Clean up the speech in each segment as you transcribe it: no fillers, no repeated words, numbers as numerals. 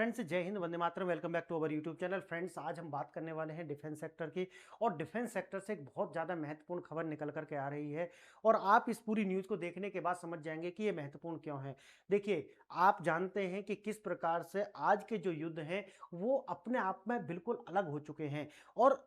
Friends, जय हिंद, वंदे मातरम। Welcome back to our YouTube channel. Friends, आज हम बात करने वाले हैं डिफेंस सेक्टर की। और डिफेंस सेक्टर से एक बहुत ज़्यादा महत्वपूर्ण खबर निकल करके आ रही है और आप इस पूरी न्यूज़ को देखने के बाद समझ जाएंगे कि ये महत्वपूर्ण क्यों है। देखिए, आप जानते हैं कि किस प्रकार से आज के जो युद्ध हैं वो अपने आप में बिल्कुल अलग हो चुके हैं। और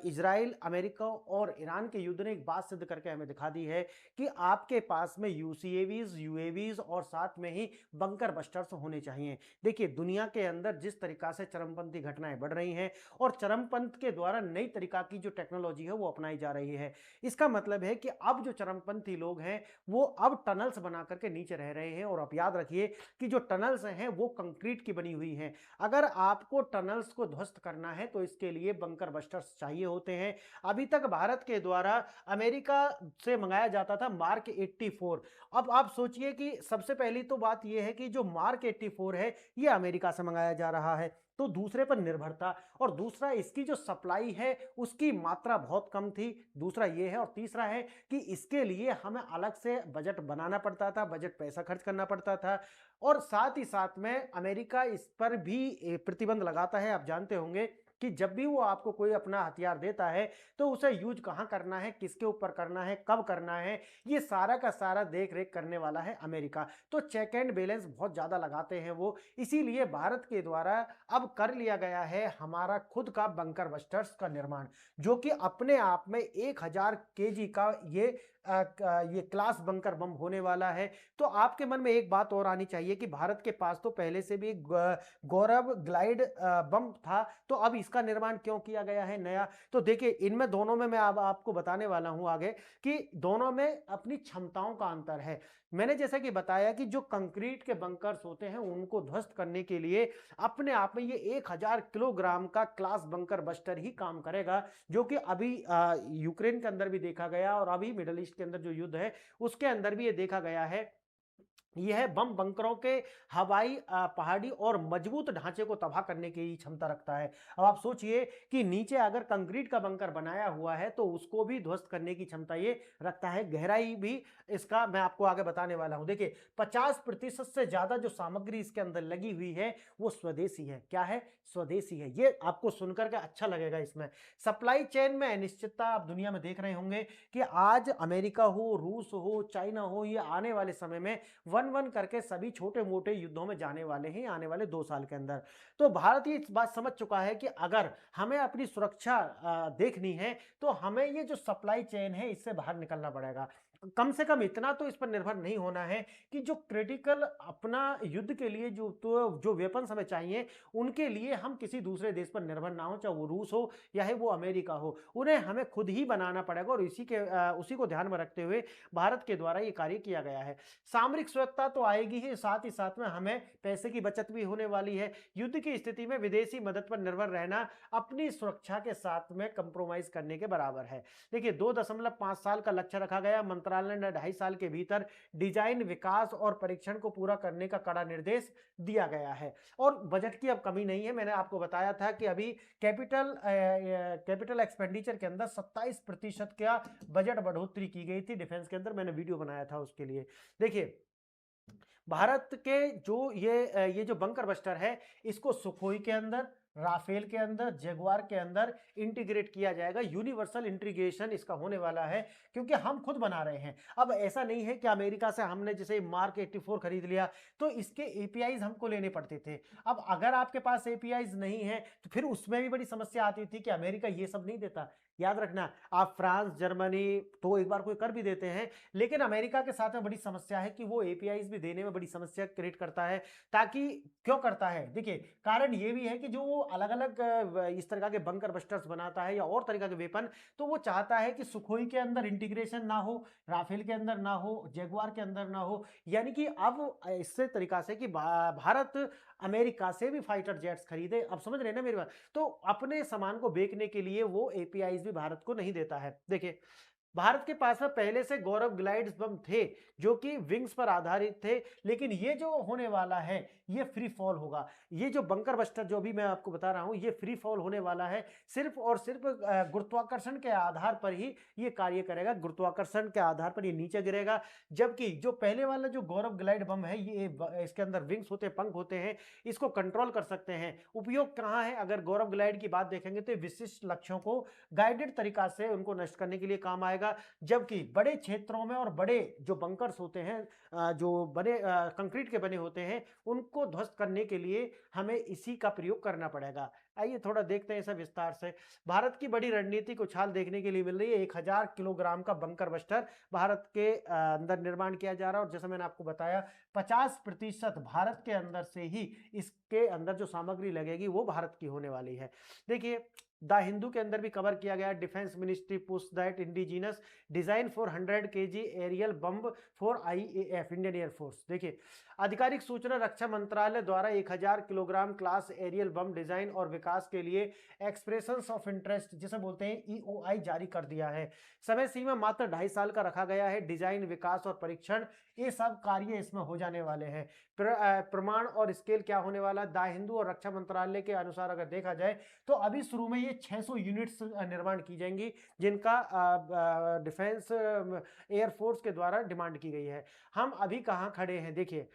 इजराइल, अमेरिका और ईरान के युद्ध ने एक बात सिद्ध करके हमें दिखा दी है कि आपके पास में यूसीएवीज, यूएवीज और साथ में ही बंकर बस्टर्स होने चाहिए। देखिए, दुनिया के अंदर जिस तरीका से चरमपंथी घटनाएं बढ़ रही हैं और चरमपंथ के द्वारा नई तरीका की जो टेक्नोलॉजी है वो अपनाई जा रही है, इसका मतलब है कि अब जो चरमपंथी लोग हैं वो अब टनल्स बना करके नीचे रह रहे हैं। और आप याद रखिए कि जो टनल्स हैं वो कंक्रीट की बनी हुई हैं। अगर आपको टनल्स को ध्वस्त करना है तो इसके लिए बंकर बस्टर्स चाहिए होते हैं। अभी तक भारत के द्वारा अमेरिका से मंगाया जाता था मार्क 84। अब आप सोचिए कि सबसे पहली तो बात यह है कि जो मार्क 84 है ये अमेरिका से मंगाया जा रहा है, तो दूसरे पर निर्भरता। और दूसरा, इसकी जो सप्लाई है उसकी मात्रा बहुत कम थी। दूसरा ये है। और तीसरा है कि इसके लिए हमें अलग से बजट बनाना पड़ता था, बजट पैसा खर्च करना पड़ता था। और साथ ही साथ में अमेरिका इस पर भी प्रतिबंध लगाता है। आप जानते होंगे कि जब भी वो आपको कोई अपना हथियार देता है तो उसे यूज कहां करना है, किसके ऊपर करना है, कब करना है, ये सारा का सारा देख रेख करने वाला है अमेरिका। तो चेक एंड बैलेंस बहुत ज्यादा लगाते हैं वो। इसीलिए भारत के द्वारा अब कर लिया गया है हमारा खुद का बंकर बस्टर्स का निर्माण, जो कि अपने आप में 1000 केजी का ये क्लास बंकर बम होने वाला है। तो आपके मन में एक बात और आनी चाहिए कि भारत के पास तो पहले से भी गौरव ग्लाइड बम था, तो अब इसका निर्माण क्यों किया गया है नया? तो देखिए, इनमें दोनों में मैं अब आपको बताने वाला हूं आगे कि दोनों में अपनी क्षमताओं का अंतर है। मैंने जैसा कि बताया कि जो कंक्रीट के बंकर्स होते हैं उनको ध्वस्त करने के लिए अपने आप में ये 1000 किलोग्राम का क्लास बंकर बस्टर ही काम करेगा, जो कि अभी यूक्रेन के अंदर भी देखा गया और अभी मिडल ईस्ट के अंदर जो युद्ध है उसके अंदर भी ये देखा गया है। यह बम बंकरों के हवाई, पहाड़ी और मजबूत ढांचे को तबाह करने की क्षमता रखता है। अब आप सोचिए कि नीचे अगर कंक्रीट का बंकर बनाया हुआ है तो उसको भी ध्वस्त करने की क्षमता ये रखता है। गहराई भी इसका मैं आपको आगे बताने वाला हूं। देखिए, 50% से ज्यादा जो सामग्री इसके अंदर लगी हुई है वो स्वदेशी है। क्या है? स्वदेशी है। ये आपको सुनकर के अच्छा लगेगा। इसमें सप्लाई चेन में अनिश्चितता आप दुनिया में देख रहे होंगे कि आज अमेरिका हो, रूस हो, चाइना हो, ये आने वाले समय में वन वन करके सभी छोटे मोटे युद्धों में जाने वाले हैं आने वाले 2 साल के अंदर। तो भारत ये इस बात समझ चुका है कि अगर हमें अपनी सुरक्षा देखनी है तो हमें ये जो सप्लाई चेन है इससे बाहर निकलना पड़ेगा। कम से कम इतना तो इस पर निर्भर नहीं होना है कि जो क्रिटिकल अपना युद्ध के लिए जो वेपन्स हमें चाहिए उनके लिए हम किसी दूसरे देश पर निर्भर ना हो, चाहे वो रूस हो या है वो अमेरिका हो, उन्हें हमें खुद ही बनाना पड़ेगा। और उसी को ध्यान में रखते हुए भारत के द्वारा ये कार्य किया गया है। सामरिक सुरक्षा तो आएगी ही, साथ ही साथ में हमें पैसे की बचत भी होने वाली है। युद्ध की स्थिति में विदेशी मदद पर निर्भर रहना अपनी सुरक्षा के साथ में कंप्रोमाइज करने के बराबर है। देखिए, 2.5 साल का लक्ष्य रखा गया। मंत्रालय ने 2.5 साल के भीतर डिजाइन, विकास और परीक्षण को पूरा करने का कड़ा निर्देश दिया गया है। और बजट की अब कमी नहीं है। मैंने आपको बताया था कि अभी कैपिटल एक्सपेंडिचर के अंदर 27% का बजट बढ़ोतरी की गई थी डिफेंस के अंदर। मैंने वीडियो बनाया था उसके लिए। देखिए, भारत के ये जो बंकर बस्टर है इसको सुखोई के अंदर, राफेल के अंदर, जगुआर के अंदर इंटीग्रेट किया जाएगा। यूनिवर्सल इंटीग्रेशन इसका होने वाला है क्योंकि हम खुद बना रहे हैं। अब ऐसा नहीं है कि अमेरिका से हमने जैसे मार्क 84 खरीद लिया तो इसके एपीआईज हमको लेने पड़ते थे। अब अगर आपके पास एपीआईज नहीं है तो फिर उसमें भी बड़ी समस्या आती थी कि अमेरिका ये सब नहीं देता। याद रखना, आप फ्रांस, जर्मनी तो एक बार कोई कर भी देते हैं, लेकिन अमेरिका के साथ में बड़ी समस्या है कि वो एपीआईज भी देने में बड़ी समस्या क्रिएट करता है। ताकि क्यों करता है? देखिए, कारण ये भी है कि जो वो अलग अलग इस तरह के बंकर बस्टर्स बनाता है या और तरीका के वेपन, तो वो चाहता है कि सुखोई के अंदर इंटीग्रेशन ना हो, राफेल के अंदर ना हो, जगुआर के अंदर ना हो। यानी कि अब इससे तरीका से कि भारत अमेरिका से भी फाइटर जेट्स खरीदे। अब समझ रहे हैं ना मेरी बात? तो अपने सामान को बेचने के लिए वो एपीआईज भी भारत को नहीं देता है। देखिए, भारत के पास में पहले से गौरव ग्लाइड्स बम थे जो कि विंग्स पर आधारित थे, लेकिन ये जो होने वाला है ये फ्री फॉल होगा। ये जो बंकर बस्टर जो भी मैं आपको बता रहा हूं ये फ्री फॉल होने वाला है, सिर्फ और सिर्फ गुरुत्वाकर्षण के आधार पर ही ये कार्य करेगा। गुरुत्वाकर्षण के आधार पर ये नीचे गिरेगा, जबकि जो पहले वाला जो गौरव ग्लाइड बम है ये इसके अंदर विंग्स होते हैं, पंख होते हैं, इसको कंट्रोल कर सकते हैं। उपयोग कहाँ है? अगर गौरव ग्लाइड की बात देखेंगे तो विशिष्ट लक्ष्यों को गाइडेड तरीका से उनको नष्ट करने के लिए काम आएगा, जबकि बड़े क्षेत्रों में और बड़े जो बंकर्स होते हैं जो बने कंक्रीट के बने होते हैं उनको ध्वस्त करने के लिए हमें इसी का प्रयोग करना पड़ेगा। आइए थोड़ा देखते हैं इसे विस्तार से। भारत की बड़ी रणनीतिक उछाल देखने के लिए मिल रही है। 1000 किलोग्राम का बंकर बस्टर भारत के अंदर निर्माण किया जा रहा है, और जैसा मैंने आपको बताया 50% भारत के अंदर से ही इसके अंदर जो सामग्री लगेगी वो भारत की होने वाली है। देखिए द हिंदू के अंदर भी कवर किया गया, defence ministry push that indigenous design for 100 KG aerial bomb for IAF Indian air force. देखिए आधिकारिक सूचना रक्षा मंत्रालय द्वारा 1000 kilogram class aerial bomb design और विकास के लिए एक्सप्रेशंस ऑफ इंटरेस्ट जिसे बोलते हैं ईओआई जारी कर दिया है। समय सीमा मात्र 2.5 साल का रखा गया है। डिजाइन, विकास और परीक्षण ये सब कार्य इसमें हो जाने वाले हैं। प्रमाण और स्केल क्या होने वाला? द हिंदू और रक्षा मंत्रालय के अनुसार अगर देखा जाए तो अभी शुरू में ये 600 यूनिट्स निर्माण की जाएंगी, जिनका डिफेंस एयरफोर्स के द्वारा डिमांड की गई है। हम अभी कहाँ खड़े हैं? देखिए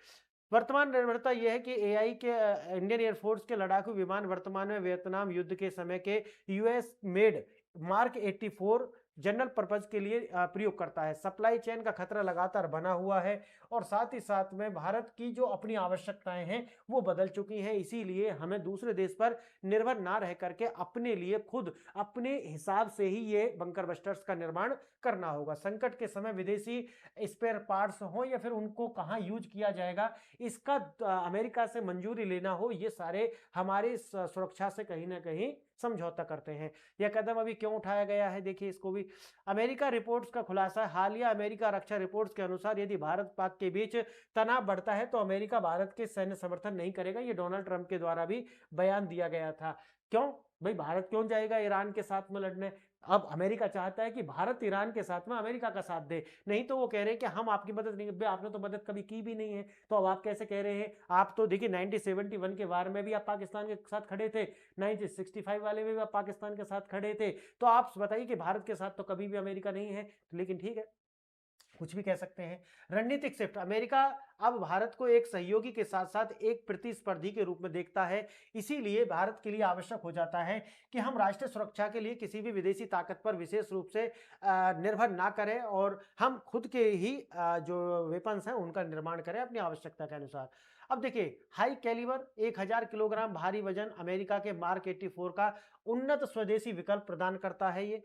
वर्तमान निर्भरता यह है कि एआई के इंडियन एयरफोर्स के लड़ाकू विमान वर्तमान में वियतनाम युद्ध के समय के US made mark 84 general purpose के लिए प्रयोग करता है। सप्लाई चेन का खतरा लगातार बना हुआ है, और साथ ही साथ में भारत की जो अपनी आवश्यकताएं हैं वो बदल चुकी हैं। इसीलिए हमें दूसरे देश पर निर्भर ना रह करके अपने लिए खुद अपने हिसाब से ही ये बंकर बस्टर्स का निर्माण करना होगा। संकट के समय विदेशी स्पेयर पार्ट्स हो या फिर उनको कहाँ यूज किया जाएगा, इसका अमेरिका से मंजूरी लेना हो, ये सारे हमारी सुरक्षा से कहीं ना कहीं समझौता करते हैं। यह कदम अभी क्यों उठाया गया है? देखिए इसको भी अमेरिका रिपोर्ट्स का खुलासा। हालिया अमेरिका रक्षा रिपोर्ट्स के अनुसार यदि भारत पाक के बीच तनाव बढ़ता है तो अमेरिका भारत के सैन्य समर्थन नहीं करेगा। ये डोनाल्ड ट्रंप के द्वारा भी बयान दिया गया था। क्यों भाई, भारत क्यों जाएगा ईरान के साथ में लड़ने? अब अमेरिका चाहता है कि भारत ईरान के साथ में अमेरिका का साथ दे, नहीं तो वो कह रहे हैं कि हम आपकी मदद नहीं, भाई आपने तो मदद कभी की भी नहीं है, तो अब आप कैसे कह रहे हैं? आप तो देखिए 1971 के वार में भी आप पाकिस्तान के साथ खड़े थे, 1965 वाले में भी आप पाकिस्तान के साथ खड़े थे, तो आप बताइए कि भारत के साथ तो कभी भी अमेरिका नहीं है। लेकिन ठीक है, कुछ भी कह सकते हैं। रणनीतिक शिफ्ट, अमेरिका अब भारत को एक सहयोगी के साथ साथ एक प्रतिस्पर्धी के रूप में देखता है। इसीलिए भारत के लिए आवश्यक हो जाता है कि हम राष्ट्रीय सुरक्षा के लिए किसी भी विदेशी ताकत पर विशेष रूप से निर्भर ना करें, और हम खुद के ही जो वेपन्स हैं उनका निर्माण करें अपनी आवश्यकता के अनुसार। अब देखिए हाई कैलिबर 1000 किलोग्राम भारी वजन अमेरिका के मार्क 84 का उन्नत स्वदेशी विकल्प प्रदान करता है। ये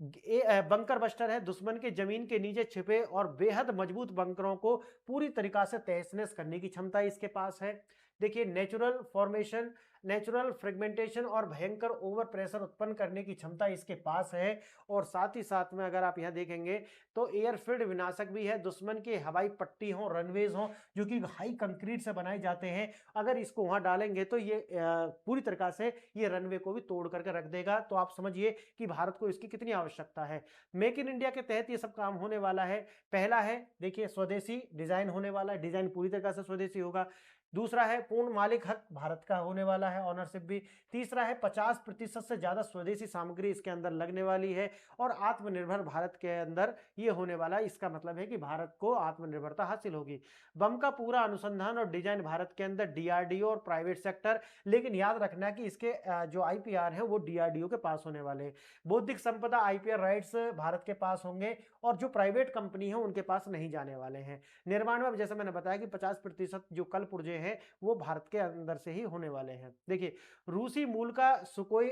बंकर बस्टर है, दुश्मन के जमीन के नीचे छिपे और बेहद मजबूत बंकरों को पूरी तरीका से तहस नहस करने की क्षमता इसके पास है। देखिए नेचुरल फॉर्मेशन, नेचुरल फ्रेगमेंटेशन और भयंकर ओवर प्रेशर उत्पन्न करने की क्षमता इसके पास है। और साथ ही साथ में अगर आप यहाँ देखेंगे तो एयरफील्ड विनाशक भी है। दुश्मन के हवाई पट्टी हो, रनवेज हो जो कि हाई कंक्रीट से बनाए जाते हैं, अगर इसको वहां डालेंगे तो ये पूरी तरीका से ये रनवे को भी तोड़ करके रख देगा। तो आप समझिए कि भारत को इसकी कितनी आवश्यकता है। मेक इन इंडिया के तहत ये सब काम होने वाला है। पहला है देखिए स्वदेशी डिजाइन होने वाला है, डिजाइन पूरी तरीके से स्वदेशी होगा। दूसरा है पूर्ण मालिक हक भारत का होने वाला है, ऑनरशिप भी। तीसरा है 50% से ज्यादा स्वदेशी सामग्री इसके अंदर लगने वाली है, और आत्मनिर्भर भारत के अंदर ये होने वाला है। इसका मतलब है कि भारत को आत्मनिर्भरता हासिल होगी। बम का पूरा अनुसंधान और डिजाइन भारत के अंदर, डीआरडीओ और प्राइवेट सेक्टर, लेकिन याद रखना कि इसके जो आईपीआर है वो डीआरडीओ के पास होने वाले हैं। बौद्धिक संपदा आईपीआर राइट्स भारत के पास होंगे, और जो प्राइवेट कंपनी है उनके पास नहीं जाने वाले हैं। निर्माण में जैसे मैंने बताया कि 50% जो कल पुर्जे हैं वो भारत के अंदर से ही होने वाले हैं। देखिए रूसी मूल का सुकोई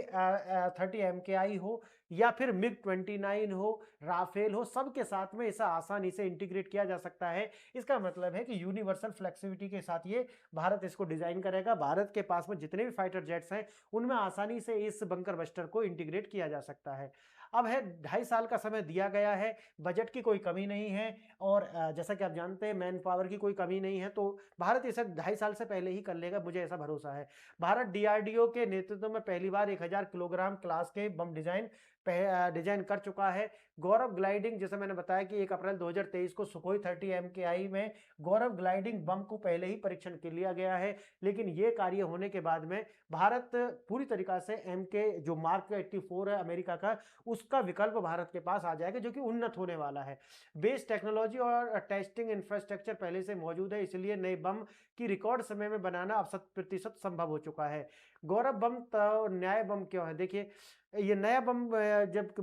30 MKI हो या फिर मिग 29 हो, राफेल हो, सबके साथ में इसे आसानी से इंटीग्रेट किया जा सकता है। इसका मतलब है कि यूनिवर्सल फ्लेक्सिबिलिटी के साथ ये भारत इसको डिजाइन करेगा। भारत के पास में जितने भी फाइटर जेट्स हैं उनमें आसानी से इस बंकर बस्टर को इंटीग्रेट किया जा सकता है। अब है 2.5 साल का समय दिया गया है, बजट की कोई कमी नहीं है, और जैसा कि आप जानते हैं मैन पावर की कोई कमी नहीं है, तो भारत इसे 2.5 साल से पहले ही कर लेगा, मुझे ऐसा भरोसा है। भारत डीआरडीओ के नेतृत्व में पहली बार 1000 किलोग्राम क्लास के बम डिजाइन डिजाइन कर चुका है। गौरव ग्लाइडिंग, जैसे मैंने बताया कि 1 अप्रैल 2023 को सुखोई 30 MKI में गौरव ग्लाइडिंग बम को पहले ही परीक्षण के लिया गया है, लेकिन ये कार्य होने के बाद में भारत पूरी तरीका से MK जो मार्क 84 है अमेरिका का, उसका विकल्प भारत के पास आ जाएगा, जो कि उन्नत होने वाला है। बेस टेक्नोलॉजी और टेस्टिंग इंफ्रास्ट्रक्चर पहले से मौजूद है, इसलिए नए बम की रिकॉर्ड समय में बनाना अब 100% संभव हो चुका है। गौरव बम तो न्याय बम क्यों है? देखिए, ये नया बम जब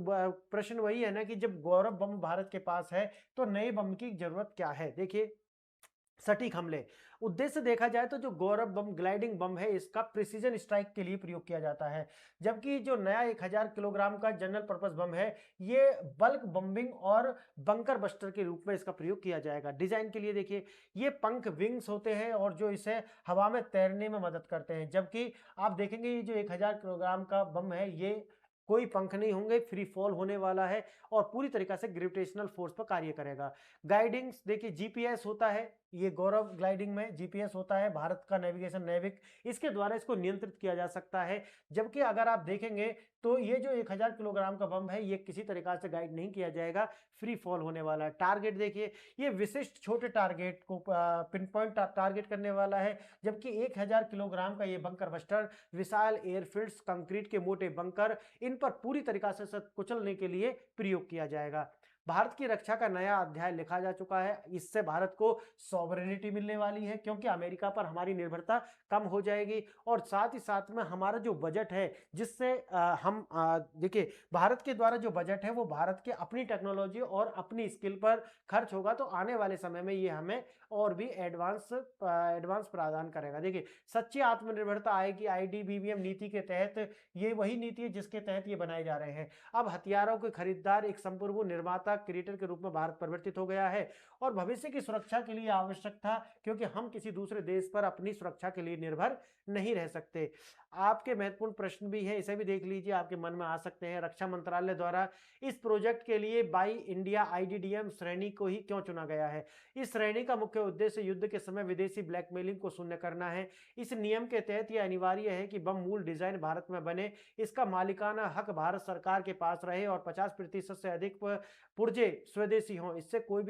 प्रश्न वही है ना कि जब गौरव बम भारत के पास है तो नए बम की जरूरत क्या है? देखिए, सटीक हमले। उद्देश्य देखा जाए तो जो गौरव बम ग्लाइडिंग बम है, इसका प्रिसीजन स्ट्राइक के लिए प्रयोग किया जाता है, जबकि जो नया 1000 किलोग्राम का जनरल पर्पस बम है, ये बल्क बम्बिंग और बंकर बस्टर के रूप में इसका प्रयोग किया जाएगा। डिजाइन के लिए देखिए, ये पंख विंग्स होते हैं और जो इसे हवा में तैरने में मदद करते हैं, जबकि आप देखेंगे ये जो 1000 किलोग्राम का बम है, ये कोई पंख नहीं होंगे, फ्री फॉल होने वाला है और पूरी तरीका से ग्रेविटेशनल फोर्स पर कार्य करेगा। गाइडिंग्स देखिए, जीपीएस होता है, ये गौरव ग्लाइडिंग में जीपीएस होता है, भारत का नेविगेशन नेविक, इसके द्वारा इसको नियंत्रित किया जा सकता है। जबकि अगर आप देखेंगे तो ये जो 1000 किलोग्राम का बम है, ये किसी तरीका से गाइड नहीं किया जाएगा, फ्री फॉल होने वाला है। टारगेट देखिए, ये विशिष्ट छोटे टारगेट को पिन पॉइंट टारगेट करने वाला है, जबकि 1000 किलोग्राम का ये बंकर बस्टर विशाल एयरफील्ड्स, कंक्रीट के मोटे बंकर, इन पर पूरी तरीका से कुचलने के लिए प्रयोग किया जाएगा। भारत की रक्षा का नया अध्याय लिखा जा चुका है। इससे भारत को सॉवरेनिटी मिलने वाली है, क्योंकि अमेरिका पर हमारी निर्भरता कम हो जाएगी और साथ ही साथ में हमारा जो बजट है, जिससे हम देखिए, भारत के द्वारा जो बजट है वो भारत के अपनी टेक्नोलॉजी और अपनी स्किल पर खर्च होगा, तो आने वाले समय में ये हमें और भी एडवांस प्रदान करेगा। देखिए, सच्ची आत्मनिर्भरता आएगी IDBBM नीति के तहत। ये वही नीति है जिसके तहत ये बनाए जा रहे हैं। अब हथियारों के खरीदार एक संपूर्ण निर्माता क्रिएटर के रूप में भारत परिवर्तित हो गया है और भविष्य की सुरक्षा के लिए आवश्यक था, क्योंकि हम किसी दूसरे देश पर अपनी सुरक्षा के लिए निर्भर नहीं रह सकते। आपके महत्वपूर्ण प्रश्न भी है, इसे भी देख लीजिए, आपके मन में आ सकते हैं। रक्षा मंत्रालय द्वारा इस प्रोजेक्ट के लिए बाई इंडिया IDDM श्रेणी को ही क्यों चुना गया है? इस श्रेणी का मुख्य उद्देश्य युद्ध के समय विदेशी ब्लैकमेलिंग को शून्य करना है। इस नियम के तहत यह अनिवार्य है कि बम मूल डिजाइन भारत में बने, इसका मालिकाना हक भारत सरकार के पास रहे और 50% से अधिक पुर्जे स्वदेशी हों। इससे कोई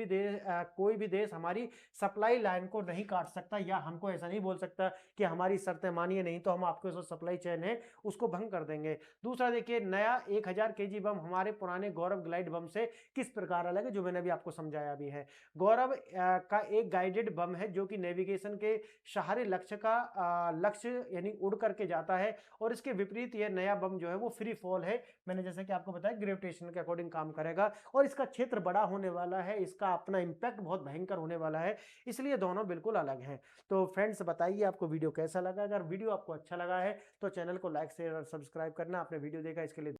भी देश हमारी सप्लाई लाइन को नहीं काट सकता, या हमको ऐसा नहीं बोल सकता कि हमारी शर्तें मानिए, नहीं तो हम आपके जो सप्लाई चेन है उसको भंग कर देंगे। दूसरा देखिए, नया 1000 kg बम हमारे पुराने गौरव ग्लाइड बम से किस प्रकार अलग है, जो मैंने अभी आपको समझाया भी है। गौरव का एक गाइडेड बम है, जो कि नेविगेशन के सहारे लक्ष्य यानी उड़ करके जाता है, और इसके विपरीत यह नया बम जो है वो फ्री फॉल है। मैंने जैसे कि आपको बताया, ग्रेविटेशन के अकॉर्डिंग काम करेगा और इसका क्षेत्र बड़ा होने वाला है, इसका अपना इंपैक्ट बहुत भयंकर होने वाला है, इसलिए दोनों बिल्कुल अलग हैं। तो फ्रेंड्स, बताइए आपको वीडियो कैसा लगा। अगर वीडियो आपको अच्छा लगा है तो चैनल को लाइक शेयर और सब्सक्राइब करना। आपने वीडियो देखा इसके लिए